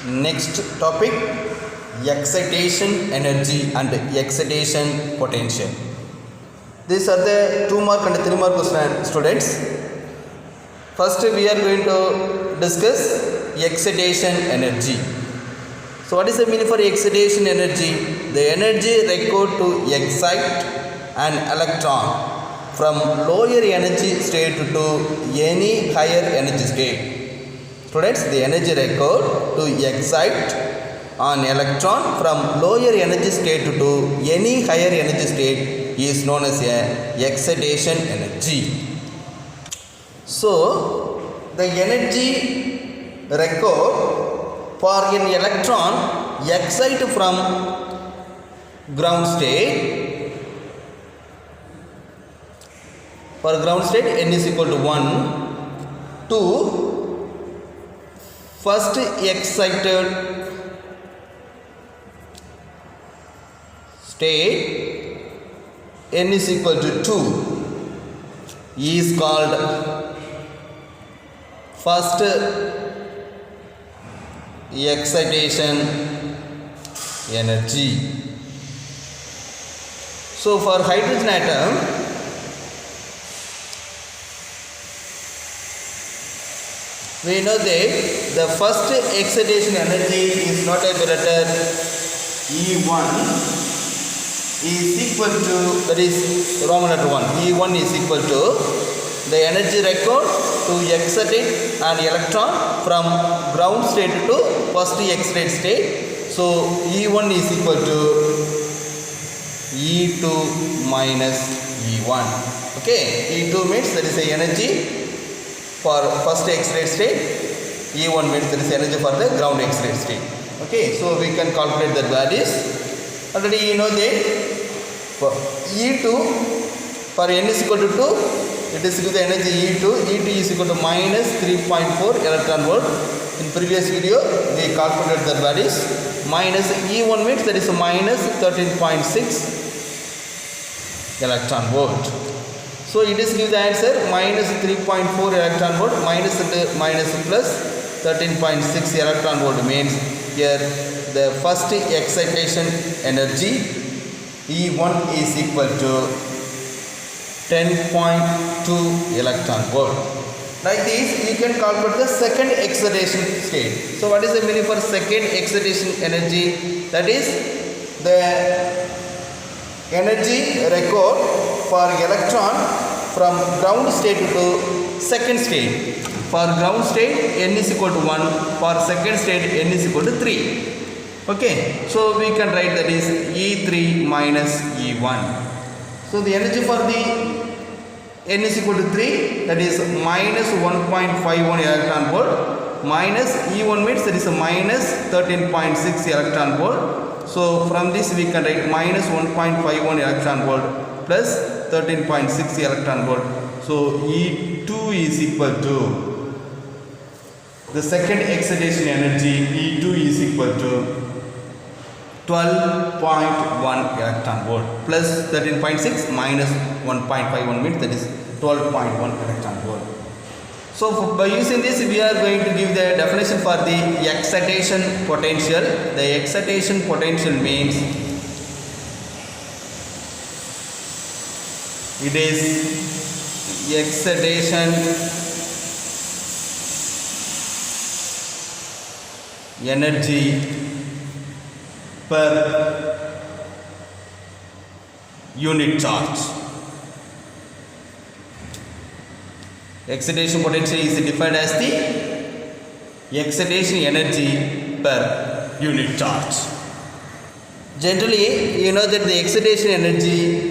Next topic, excitation energy and excitation potential. These are the 2 mark and 3 mark question, students. First we are going to discuss excitation energy. So what is the meaning for excitation energy? The energy required to excite an electron from lower energy state to any higher energy state. Students, the energy required to excite an electron from lower energy state to any higher energy state is known as excitation energy. So, the energy required for an electron excite from ground state, for ground state n is equal to 1 to first excited state n is equal to 2 is called first excitation energy. So for hydrogen atom, we know that the first excitation energy is notable letter E1 is equal to, that is Roman letter 1, E1 is equal to the energy required to excite an electron from ground state to first excited state. So E1 is equal to E2 minus E1. Okay, E2 means that is the energy for first excited state, E1 means there is energy for the ground excited state. Okay, so we can calculate that values. Already you know that for E2 for n is equal to 2, it is equal to energy E2 is equal to minus 3.4 electron volt. In previous video we calculated that values. Minus E1 means that is minus 13.6 electron volt. So it is give the answer minus 3.4 electron volt minus plus 13.6 electron volt means here the first excitation energy E1 is equal to 10.2 electron volt. Like this you can calculate the second excitation state. So what is the meaning for second excitation energy? That is the energy required for electron from ground state to second state. For ground state n is equal to 1, for second state n is equal to 3. Okay, so we can write that is E3 minus E1. So the energy for the n is equal to 3, that is minus 1.51 electron volt minus E1 means that is a minus 13.6 electron volt. So from this we can write minus 1.51 electron volt plus 13.6 electron volt. So E2 is equal to the second excitation energy E2 is equal to 12.1 electron volt plus 13.6 minus 1.51 means that is 12.1 electron volt. So by using this we are going to give the definition for the excitation potential. The excitation potential means it is excitation energy per unit charge. Excitation potential is defined as the excitation energy per unit charge. Generally you know that the excitation energy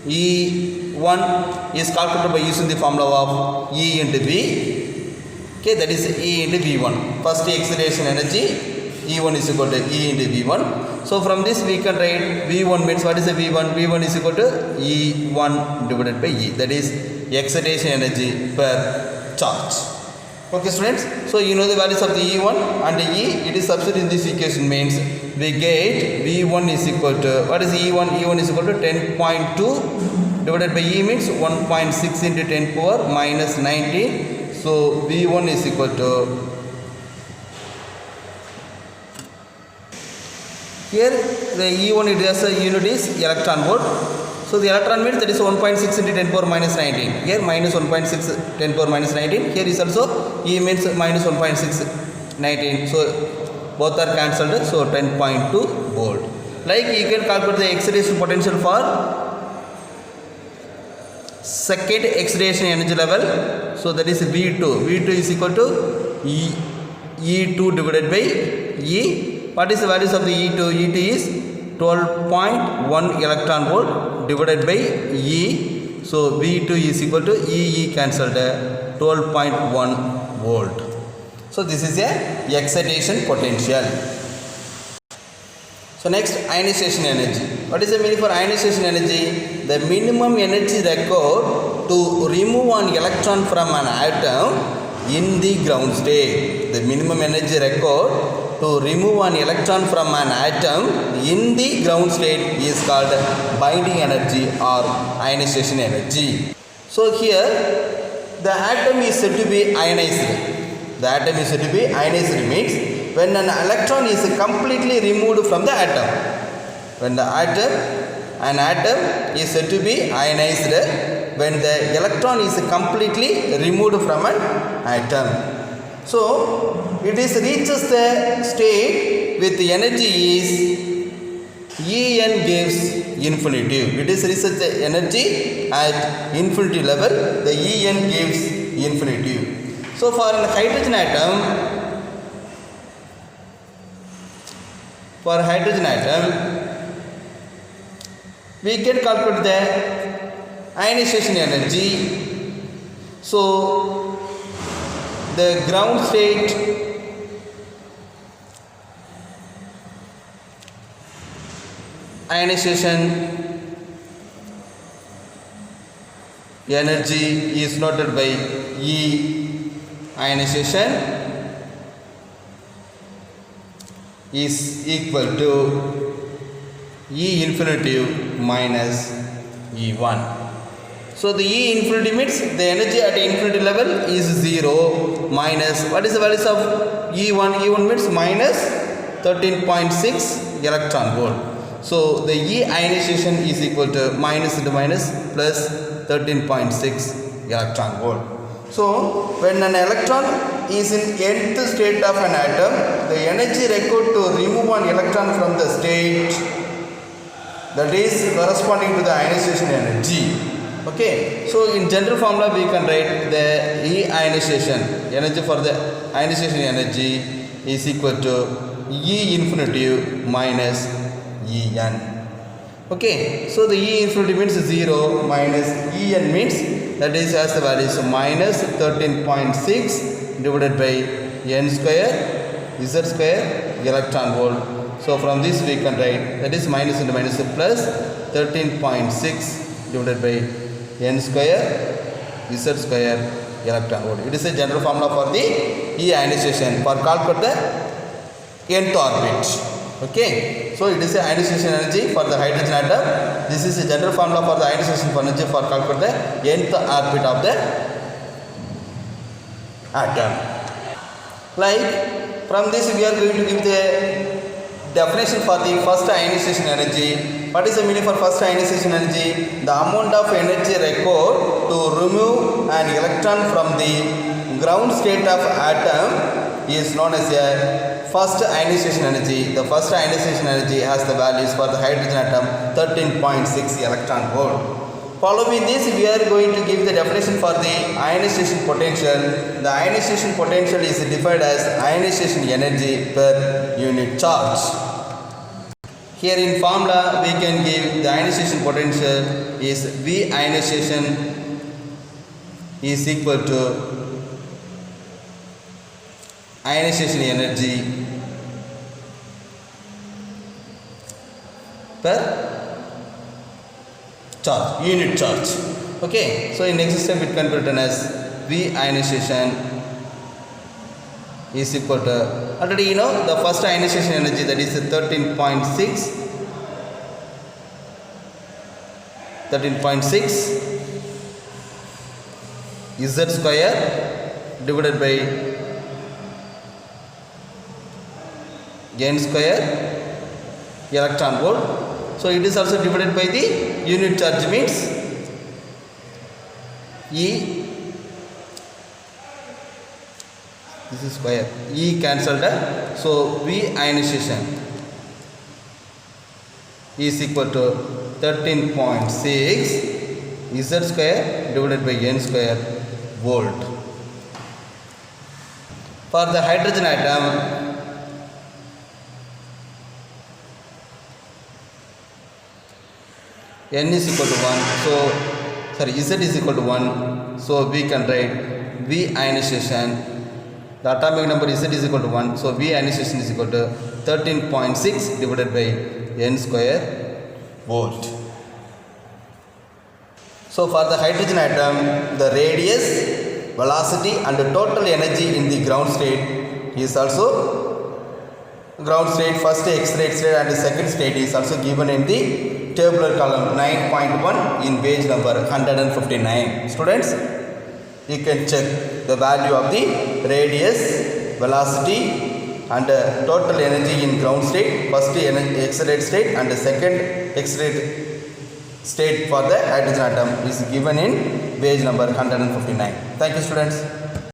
E1 is calculated by using the formula of E into V. Okay, that is E into V1. First excitation energy E1 is equal to E into V1. So from this we can write V1 means what is the V1? V1 is equal to E1 divided by E. That is excitation energy per charge. Okay students, so you know the values of the E1 and the E. It is substituted in this equation means we get V1 is equal to, what is E1? E1 is equal to 10.2 divided by E means 1.6 into 10 power minus 90. So V1 is equal to Here the E1 it has a unit is electron volt. So the electron means that is 1.6 into 10 power minus 19. Here minus 1.6 10 power minus 19. Here is also E means minus 1.6 19. So both are cancelled. So 10.2 volt. Like you can calculate the excitation potential for second excitation energy level. So that is V2. V2 is equal to E2 divided by E. What is the values of the E2? E2 is 12.1 electron volt divided by E. So V2 is equal to E cancelled 12.1 volt. So this is a excitation potential. So next, ionization energy. What is the meaning for ionization energy? The minimum energy required to remove an electron from an atom in the ground state. The minimum energy required to remove an electron from an atom in the ground state is called binding energy or ionization energy. So here the atom is said to be ionized. The atom is said to be ionized means when an electron is completely removed from the atom. When an atom is said to be ionized when the electron is completely removed from an atom. So it is reaches the state with the energy is En gives infinitive. It is reaches the energy at infinity level. The En gives infinitive. So for an hydrogen atom, we can calculate the ionization energy. So the ground state ionization energy is noted by E ionization is equal to E infinitive minus E1. So the E infinity means the energy at infinity level is 0 minus what is the values of E1? E1 means minus 13.6 electron volt. So the E ionization is equal to minus into minus plus 13.6 electron volt. So when an electron is in nth state of an atom, the energy required to remove an electron from the state that is corresponding to the ionization energy. Okay, so in general formula we can write the E ionization energy for the ionization energy is equal to E infinitive minus En. Okay, so the E infinity means 0 minus En means that is as the values minus 13.6 divided by n square z square electron volt. So from this we can write that is minus into minus plus 13.6 divided by n square z square electron volt. It is a general formula for the E ionization for calculate the nth orbit. Okay, so it is a ionization energy for the hydrogen atom. This is a general formula for the ionization energy for calculate the nth orbit of the atom. Like from this we are going to give the definition for the first ionization energy. What is the meaning for first ionization energy? The amount of energy required to remove an electron from the ground state of atom is known as a first ionization energy. The first ionization energy has the values for the hydrogen atom 13.6 electron volt. Following this we are going to give the definition for the ionization potential. The ionization potential is defined as ionization energy per unit charge. Here in formula we can give the ionization potential is V ionization is equal to ionization energy per charge, unit charge. Okay, so in next step it can be written as V ionization is equal to, already you know the first ionization energy, that is 13.6 Z square divided by n square electron volt. So it is also divided by the unit charge, means E, this is square, E cancelled, so V ionization is equal to 13.6 Z square divided by N square volt. For the hydrogen atom, N is equal to 1, so sorry, Z is equal to 1, so we can write V ionization, the atomic number Z is equal to 1, so V ionization is equal to 13.6 divided by N square volt. So for the hydrogen atom, the radius, velocity and the total energy in the ground state is also ground state, first X-ray state and the second state is also given in the tabular column 9.1 in page number 159. Students, you can check the value of the radius, velocity and total energy in ground state, first X-ray state and the second X-ray state for the hydrogen atom is given in page number 159. Thank you, students.